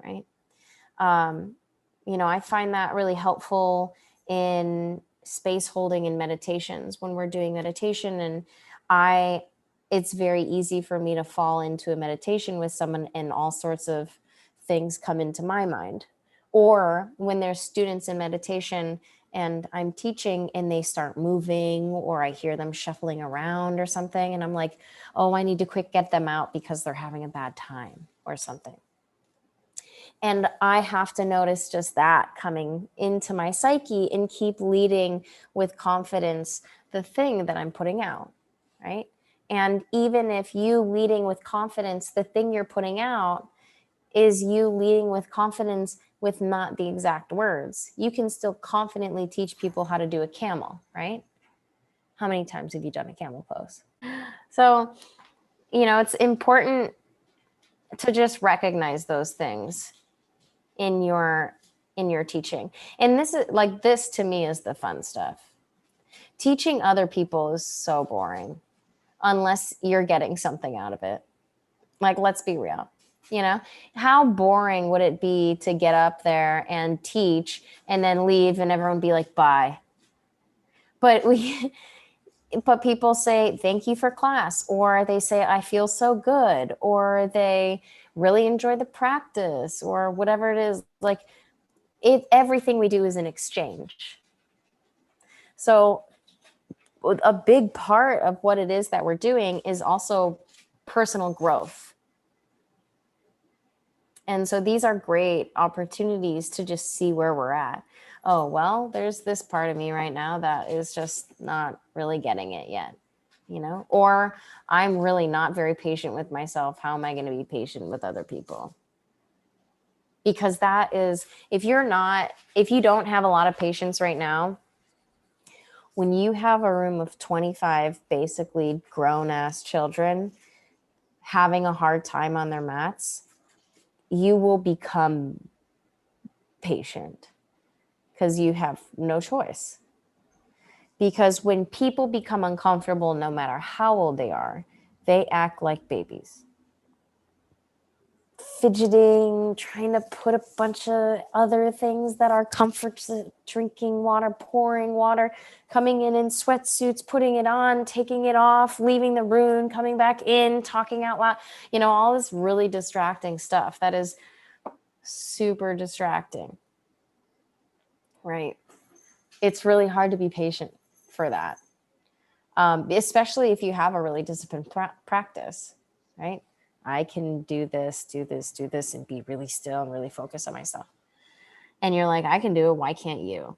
right? I find that really helpful in space holding and meditations when we're doing meditation. And it's very easy for me to fall into a meditation with someone and all sorts of things come into my mind. Or when there's students in meditation and I'm teaching and they start moving, or I hear them shuffling around or something, and I'm like, oh, I need to quick get them out because they're having a bad time or something. And I have to notice just that coming into my psyche and keep leading with confidence the thing that I'm putting out, right? And even if you leading with confidence, the thing you're putting out is you leading with confidence with not the exact words. You can still confidently teach people how to do a camel, right? How many times have you done a camel pose? So, it's important to just recognize those things in your teaching. And this to me is the fun stuff. Teaching other people is so boring unless you're getting something out of it. Like, let's be real. How boring would it be to get up there and teach and then leave and everyone be like, bye? But people say, thank you for class, or they say, I feel so good, or they really enjoy the practice, or whatever it is. Like, everything we do is an exchange. So a big part of what it is that we're doing is also personal growth. And so these are great opportunities to just see where we're at. Oh, well, there's this part of me right now that is just not really getting it yet, or I'm really not very patient with myself. How am I going to be patient with other people? Because that is, if you don't have a lot of patience right now, when you have a room of 25 basically grown-ass children having a hard time on their mats, you will become patient because you have no choice. Because when people become uncomfortable, no matter how old they are, they act like babies. Fidgeting, trying to put a bunch of other things that are comforts, drinking water, pouring water, coming in sweatsuits, putting it on, taking it off, leaving the room, coming back in, talking out loud, all this really distracting stuff that is super distracting, right? It's really hard to be patient for that, especially if you have a really disciplined practice, right? I can do this, and be really still and really focus on myself. And you're like, I can do it. Why can't you?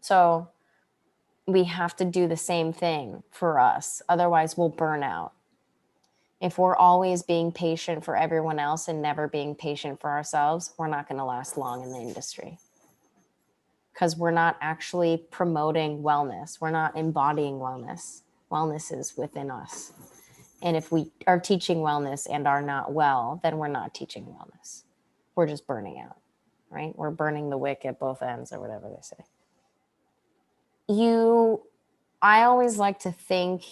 So we have to do the same thing for us. Otherwise, we'll burn out. If we're always being patient for everyone else and never being patient for ourselves, we're not going to last long in the industry. Because we're not actually promoting wellness. We're not embodying wellness. Wellness is within us. And if we are teaching wellness and are not well, then we're not teaching wellness. We're just burning out, right? We're burning the wick at both ends, or whatever they say. I always like to think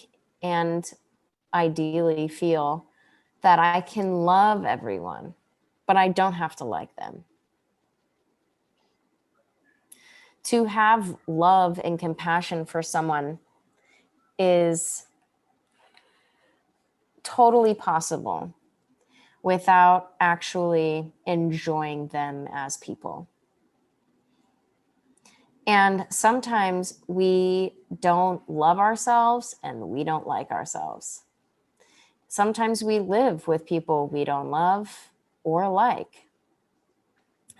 and ideally feel that I can love everyone, but I don't have to like them. To have love and compassion for someone is totally possible without actually enjoying them as people. And sometimes we don't love ourselves and we don't like ourselves. Sometimes we live with people we don't love or like.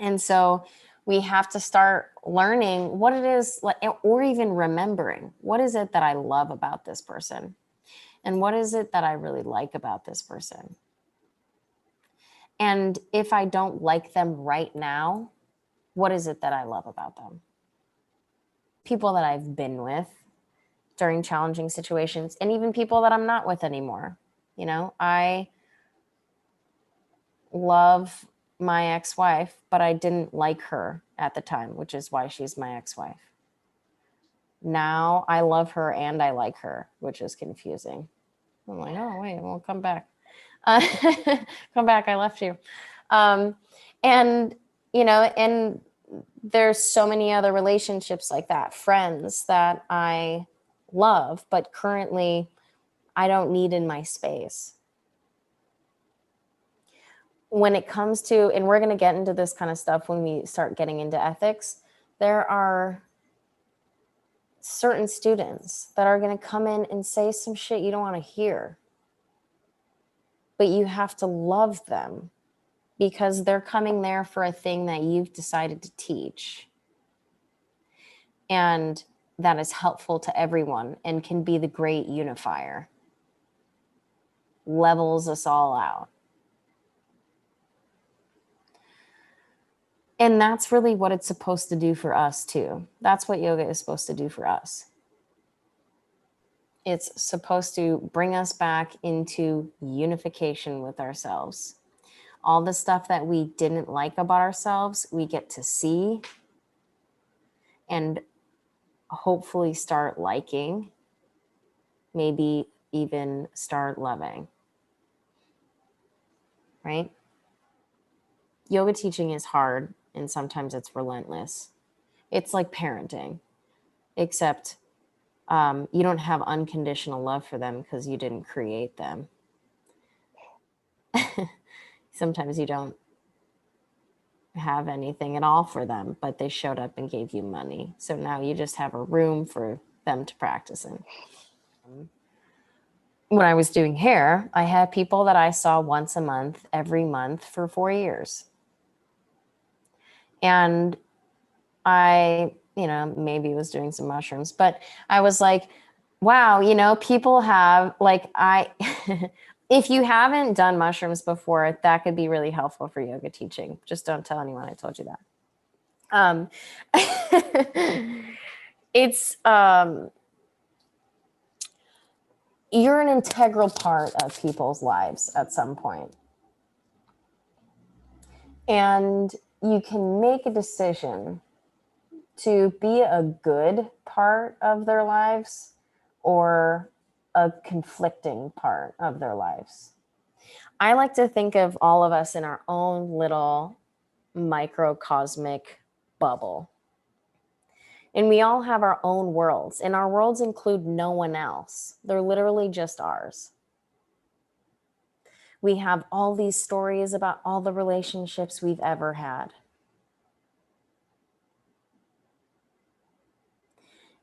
And so we have to start learning what it is, or even remembering, what is it that I love about this person? And what is it that I really like about this person? And if I don't like them right now, what is it that I love about them? People that I've been with during challenging situations, and even people that I'm not with anymore. I love my ex-wife, but I didn't like her at the time, which is why she's my ex-wife. Now I love her and I like her, which is confusing. I'm like, oh, wait, we'll come back. Uh, come back, I left you. Um, and, and there's so many other relationships like that, friends that I love, but currently I don't need in my space. When it comes to, and we're going to get into this kind of stuff when we start getting into ethics, there are certain students that are going to come in and say some shit you don't want to hear. But you have to love them because they're coming there for a thing that you've decided to teach. And that is helpful to everyone and can be the great unifier. Levels us all out. And that's really what it's supposed to do for us too. That's what yoga is supposed to do for us. It's supposed to bring us back into unification with ourselves. All the stuff that we didn't like about ourselves, we get to see and hopefully start liking, maybe even start loving, right? Yoga teaching is hard and sometimes it's relentless. It's like parenting, except you don't have unconditional love for them because you didn't create them. Sometimes you don't have anything at all for them, but they showed up and gave you money. So now you just have a room for them to practice in. When I was doing hair, I had people that I saw once a month, every month for 4 years. And I, maybe was doing some mushrooms, but I was like, wow, people have if you haven't done mushrooms before, that could be really helpful for yoga teaching. Just don't tell anyone I told you that. It's, you're an integral part of people's lives at some point. And you can make a decision to be a good part of their lives or a conflicting part of their lives. I like to think of all of us in our own little microcosmic bubble. And we all have our own worlds, and our worlds include no one else. They're literally just ours. We have all these stories about all the relationships we've ever had.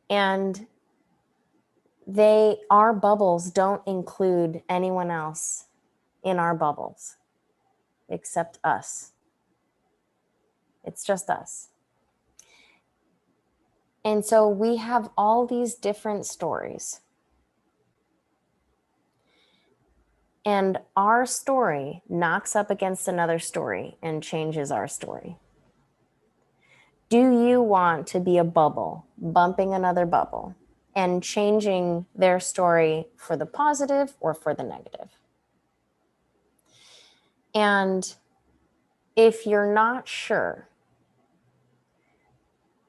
And our bubbles don't include anyone else in our bubbles except us. It's just us. And so we have all these different stories. And our story knocks up against another story and changes our story. Do you want to be a bubble, bumping another bubble and changing their story for the positive or for the negative? And if you're not sure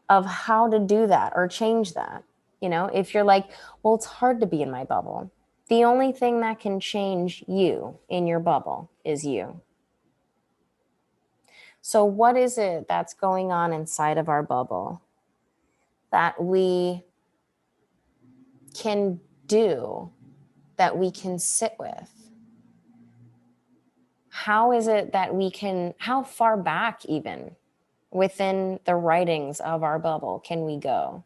of how to do that or change that, if you're like, well, it's hard to be in my bubble. The only thing that can change you in your bubble is you. So what is it that's going on inside of our bubble that we can do, that we can sit with? How is it that how far back even within the writings of our bubble can we go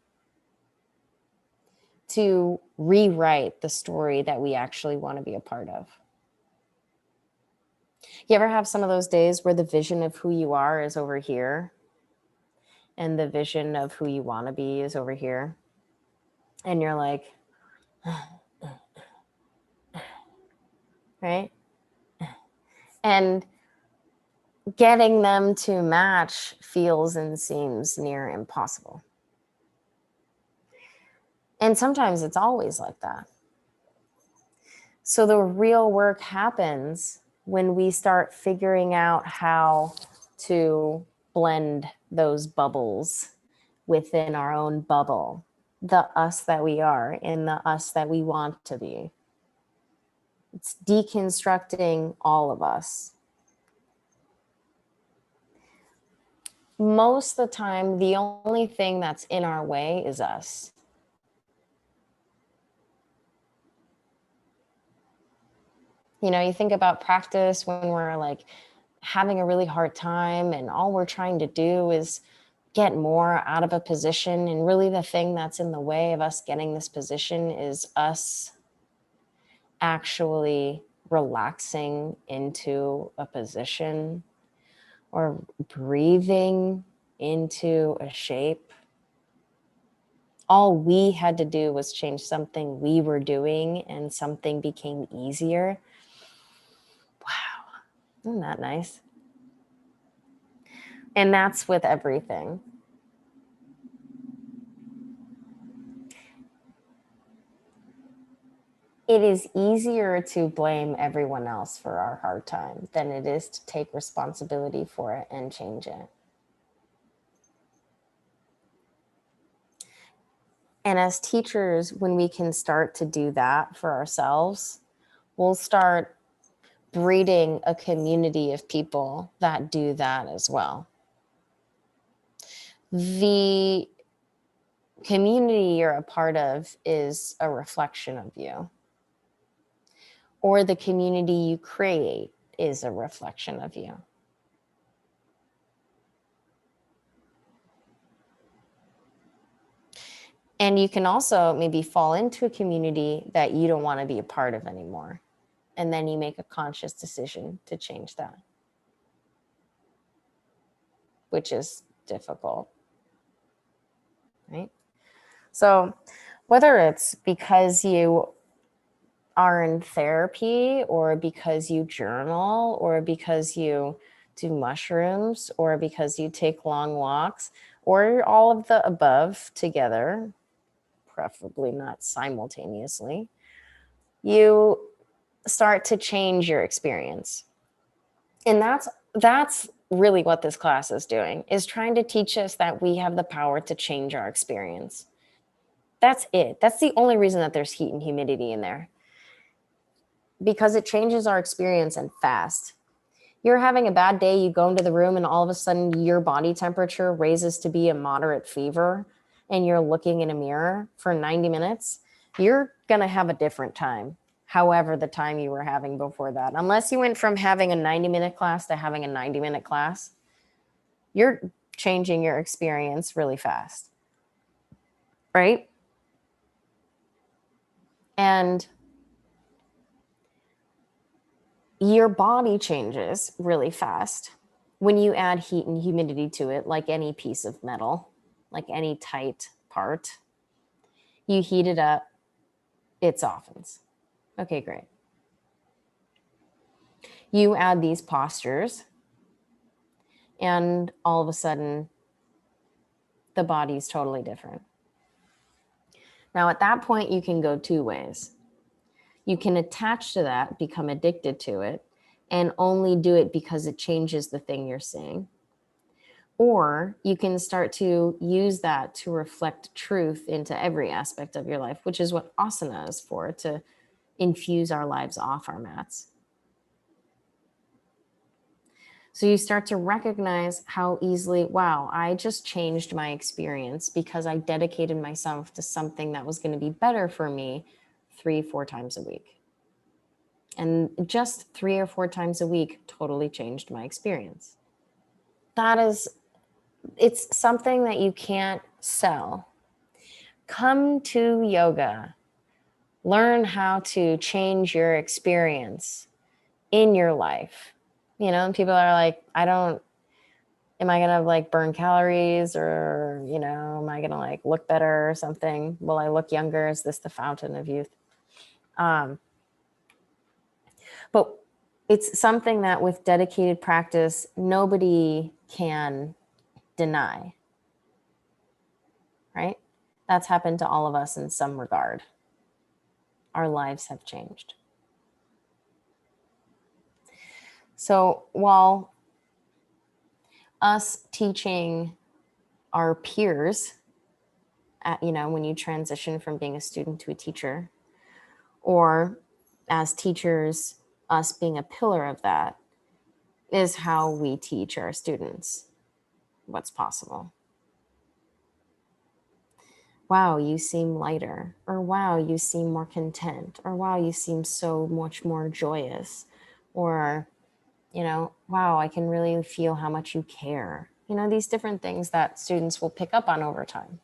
to rewrite the story that we actually want to be a part of? You ever have some of those days where the vision of who you are is over here and the vision of who you want to be is over here? And you're like, right? And getting them to match feels and seems near impossible. And sometimes it's always like that. So the real work happens when we start figuring out how to blend those bubbles within our own bubble, the us that we are and the us that we want to be. It's deconstructing all of us. Most of the time, the only thing that's in our way is us. You know, you think about practice when we're like having a really hard time and all we're trying to do is get more out of a position. And really, the thing that's in the way of us getting this position is us actually relaxing into a position or breathing into a shape. All we had to do was change something we were doing and something became easier. Wow, isn't that nice? And that's with everything. It is easier to blame everyone else for our hard time than it is to take responsibility for it and change it. And as teachers, when we can start to do that for ourselves, we'll start breeding a community of people that do that as well. The community you're a part of is a reflection of you, or the community you create is a reflection of you. And you can also maybe fall into a community that you don't want to be a part of anymore. And then you make a conscious decision to change that, which is difficult, right? So whether it's because you are in therapy or because you journal or because you do mushrooms or because you take long walks or all of the above together, preferably not simultaneously, you start to change your experience. And that's really what this class is doing, is trying to teach us that we have the power to change our experience. That's it. That's the only reason that there's heat and humidity in there, because it changes our experience and fast. You're having a bad day, you go into the room and all of a sudden your body temperature raises to be a moderate fever and you're looking in a mirror for 90 minutes, you're going to have a different time. However, the time you were having before that, unless you went from having a 90-minute class to having a 90-minute class, you're changing your experience really fast, right? And your body changes really fast when you add heat and humidity to it, like any piece of metal, like any tight part. You heat it up, it softens. Okay, great. You add these postures, and all of a sudden, the body's totally different. Now, at that point, you can go two ways. You can attach to that, become addicted to it, and only do it because it changes the thing you're seeing. Or you can start to use that to reflect truth into every aspect of your life, which is what asana is for, to infuse our lives off our mats. So you start to recognize how easily, wow, I just changed my experience because I dedicated myself to something that was going to be better for me 3-4 times a week. And just 3 or 4 times a week totally changed my experience. It's something that you can't sell. Come to yoga. Learn how to change your experience in your life. You know, and people are like, am I going to like burn calories, or, you know, am I going to like look better or something? Will I look younger? Is this the fountain of youth? But it's something that with dedicated practice, nobody can deny, right? That's happened to all of us in some regard. Our lives have changed. So while us teaching our peers, when you transition from being a student to a teacher, or as teachers, us being a pillar of that, is how we teach our students what's possible. Wow, you seem lighter, or wow, you seem more content, or wow, you seem so much more joyous, or, wow, I can really feel how much you care. These different things that students will pick up on over time.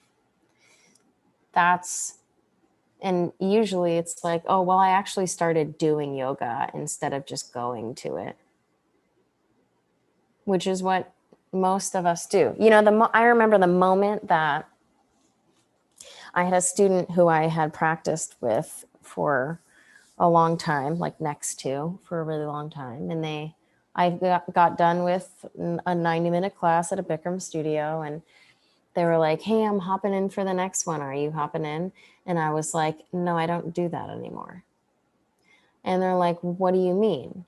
And usually it's like, oh, well, I actually started doing yoga instead of just going to it, which is what most of us do. I remember the moment that I had a student who I had practiced with for a long time, like next to for a really long time. And I got done with a 90-minute class at a Bikram studio, and they were like, hey, I'm hopping in for the next one. Are you hopping in? And I was like, no, I don't do that anymore. And they're like, what do you mean?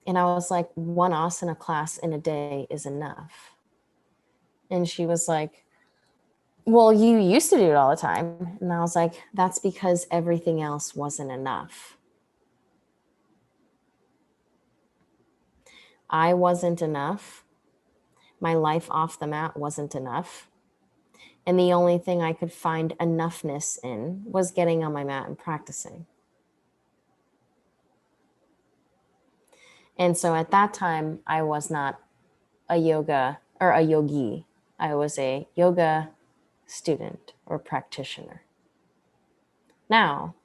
And I was like, one asana class in a day is enough. And she was like, well, you used to do it all the time. And I was like, that's because everything else wasn't enough. I wasn't enough. My life off the mat wasn't enough. And the only thing I could find enoughness in was getting on my mat and practicing. And so at that time, I was not a yoga or a yogi. I was a yoga student or practitioner. Now,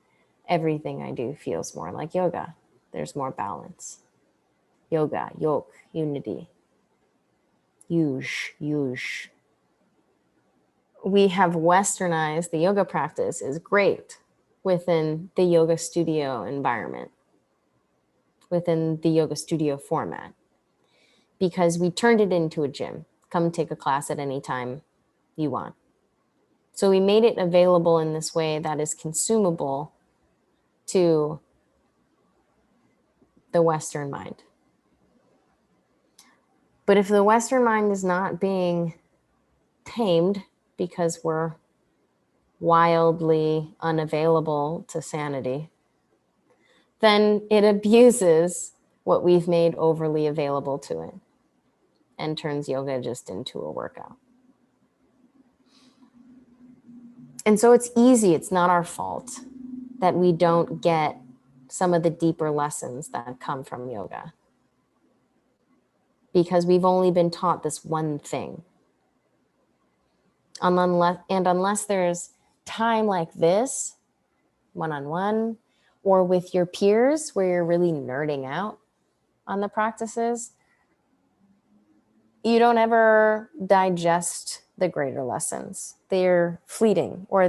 everything I do feels more like yoga. There's more balance. Yoga, yoke, unity. Yuj. We have westernized the yoga practice is great within the yoga studio environment, within the yoga studio format, because we turned it into a gym. Come take a class at any time you want. So we made it available in this way that is consumable to the Western mind. But if the Western mind is not being tamed because we're wildly unavailable to sanity, then it abuses what we've made overly available to it and turns yoga just into a workout. And so it's easy, it's not our fault that we don't get some of the deeper lessons that come from yoga, because we've only been taught this one thing. Unless there's time like this, one-on-one, or with your peers where you're really nerding out on the practices, you don't ever digest the greater lessons. They're fleeting, or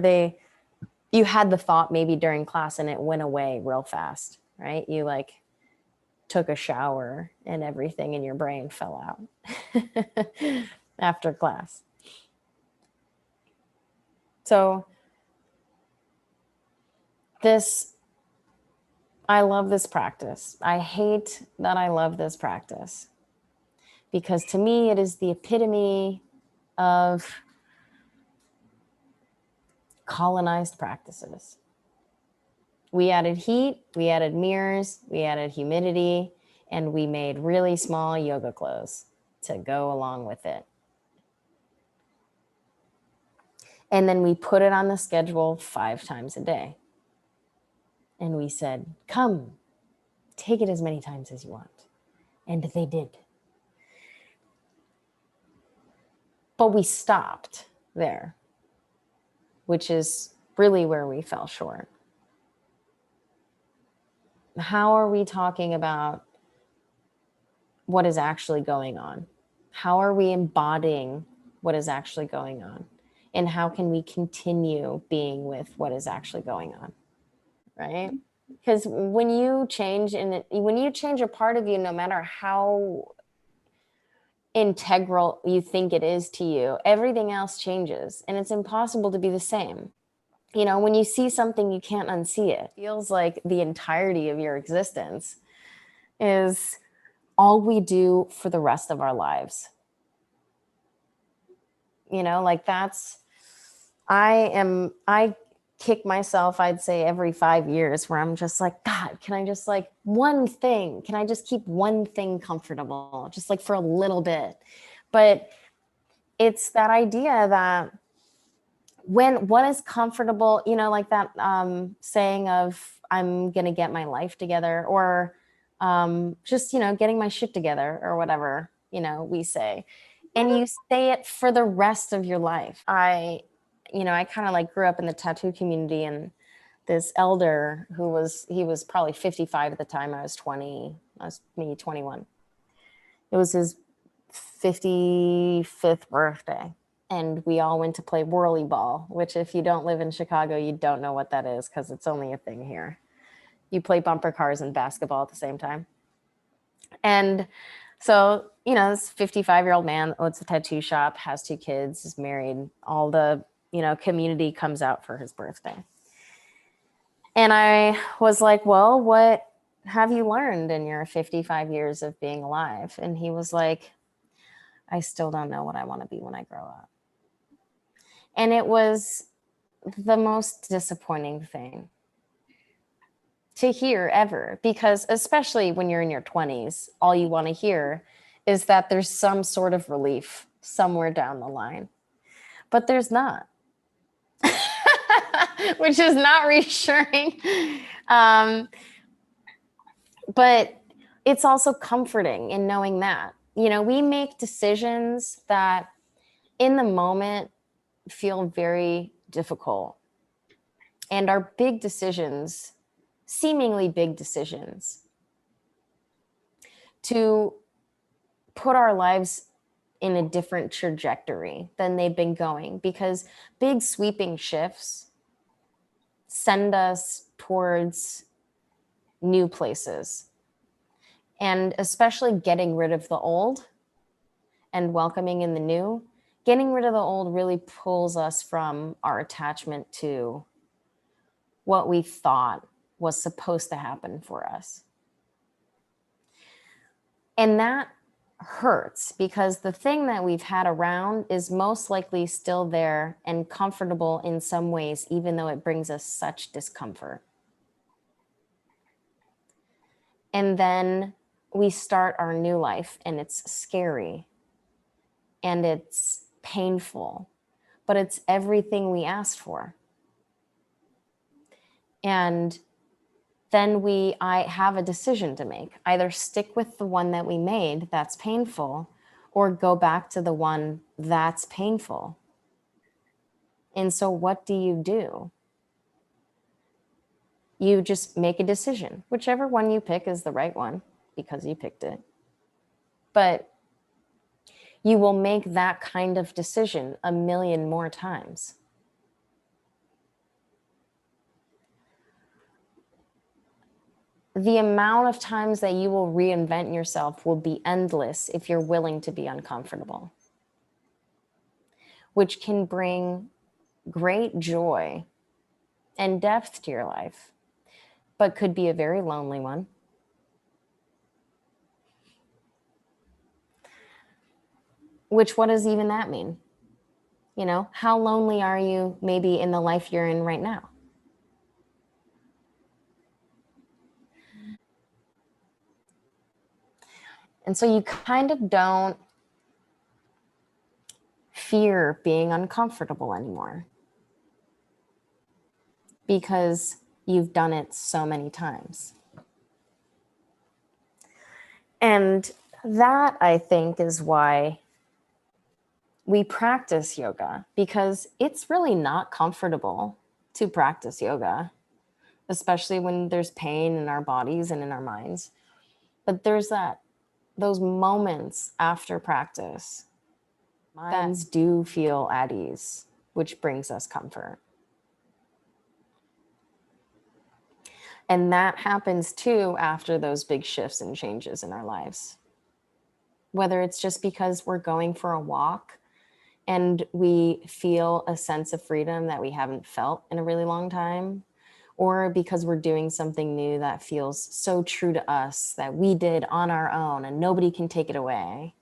you had the thought maybe during class and it went away real fast, right? You like took a shower and everything in your brain fell out after class. So I love this practice. I hate that I love this practice, because to me, it is the epitome of colonized practices. We added heat, we added mirrors, we added humidity, and we made really small yoga clothes to go along with it. And then we put it on the schedule 5 times a day. And we said, come, take it as many times as you want. And they did. But we stopped there, which is really where we fell short. How are we talking about what is actually going on? How are we embodying what is actually going on? And how can we continue being with what is actually going on, right? Because when you change a part of you, no matter how integral you think it is to you, everything else changes, and it's impossible to be the same. When you see something, you can't unsee it. It feels like the entirety of your existence is all we do for the rest of our lives. Like I kick myself, I'd say every 5 years, where I'm just like, God, can I just like one thing? Can I just keep one thing comfortable just like for a little bit? But it's that idea that when what is comfortable, like that saying of I'm gonna get my life together, or just getting my shit together, or whatever we say, and you say it for the rest of your life. I kind of like grew up in the tattoo community, and this elder he was probably 55 at the time. I was 20. I was maybe 21. It was his 55th birthday, and we all went to play whirly ball, which if you don't live in Chicago, you don't know what that is, because it's only a thing here. You play bumper cars and basketball at the same time. And so, this 55-year-old man owns a tattoo shop, has 2 kids, is married. All the, community comes out for his birthday. And I was like, well, what have you learned in your 55 years of being alive? And he was like, I still don't know what I want to be when I grow up. And it was the most disappointing thing to hear ever, because especially when you're in your 20s, all you want to hear is that there's some sort of relief somewhere down the line. But there's not, which is not reassuring. But it's also comforting in knowing that, we make decisions that in the moment feel very difficult, and are big decisions, seemingly big decisions, to put our lives in a different trajectory than they've been going, because big sweeping shifts send us towards new places. And especially getting rid of the old and welcoming in the new, getting rid of the old really pulls us from our attachment to what we thought was supposed to happen for us. And that hurts, because the thing that we've had around is most likely still there and comfortable in some ways, even though it brings us such discomfort. And then we start our new life, and it's scary and it's painful, but it's everything we asked for. And then I have a decision to make. Either stick with the one that we made that's painful, or go back to the one that's painful. And so what do? You just make a decision. Whichever one you pick is the right one, because you picked it. But you will make that kind of decision a million more times. The amount of times that you will reinvent yourself will be endless if you're willing to be uncomfortable, which can bring great joy and depth to your life, but could be a very lonely one. Which, what does even that mean? How lonely are you maybe in the life you're in right now? And so you kind of don't fear being uncomfortable anymore, because you've done it so many times. And that, I think, is why we practice yoga, because it's really not comfortable to practice yoga, especially when there's pain in our bodies and in our minds. But there's those moments after practice, minds do feel at ease, which brings us comfort. And that happens too after those big shifts and changes in our lives. Whether it's just because we're going for a walk and we feel a sense of freedom that we haven't felt in a really long time, or because we're doing something new that feels so true to us that we did on our own and nobody can take it away.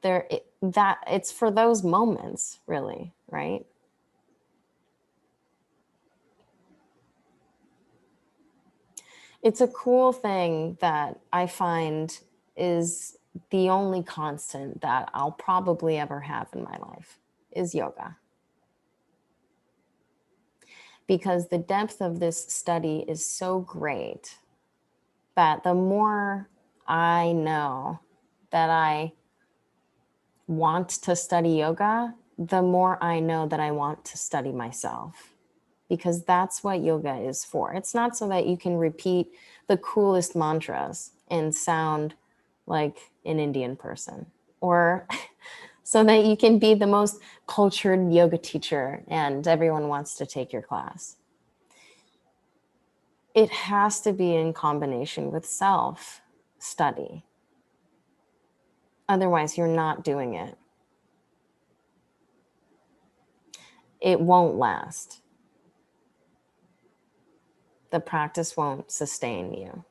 It's for those moments, really, right? It's a cool thing that I find is the only constant that I'll probably ever have in my life is yoga. Because the depth of this study is so great that the more I know that I want to study yoga, the more I know that I want to study myself. Because that's what yoga is for. It's not so that you can repeat the coolest mantras and sound like an Indian person, or so that you can be the most cultured yoga teacher and everyone wants to take your class. It has to be in combination with self study. Otherwise, you're not doing it. It won't last. The practice won't sustain you.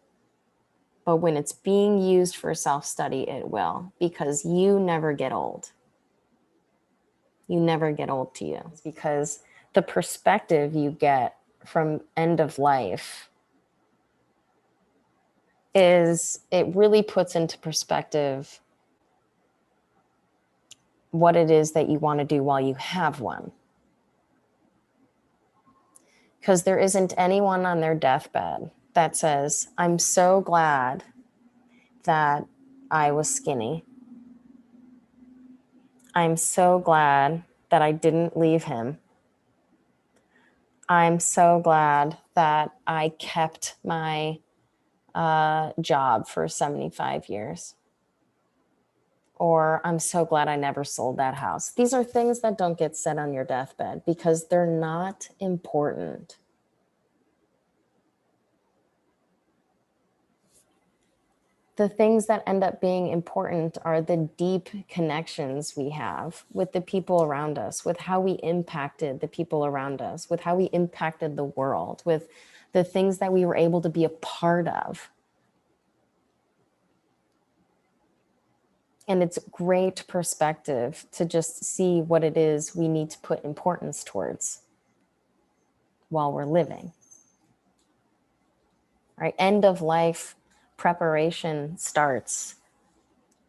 But when it's being used for self-study, it will, because you never get old. You never get old to you. It's because the perspective you get from end of life is, it really puts into perspective what it is that you want to do while you have one. Because there isn't anyone on their deathbed that says, I'm so glad that I was skinny. I'm so glad that I didn't leave him. I'm so glad that I kept my job for 75 years. Or I'm so glad I never sold that house. These are things that don't get said on your deathbed because they're not important. The things that end up being important are the deep connections we have with the people around us, with how we impacted the people around us, with how we impacted the world, with the things that we were able to be a part of. And it's great perspective to just see what it is we need to put importance towards while we're living. Right? End of life preparation starts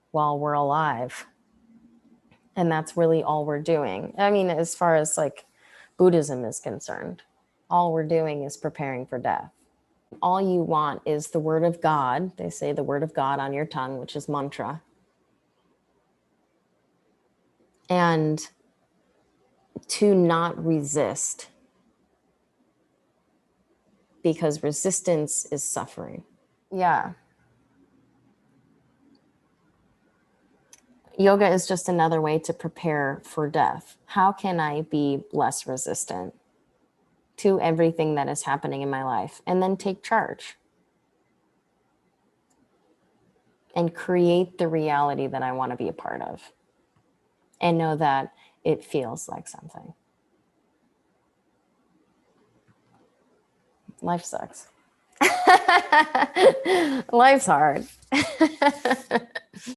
while we're alive. And that's really all we're doing. I mean, as far as like Buddhism is concerned, all we're doing is preparing for death. All you want is the word of God. They say the word of God on your tongue, which is mantra. And to not resist, because resistance is suffering. Yeah. Yoga is just another way to prepare for death. How can I be less resistant to everything that is happening in my life? And then take charge and create the reality that I want to be a part of, and know that it feels like something. Life sucks. Life's hard.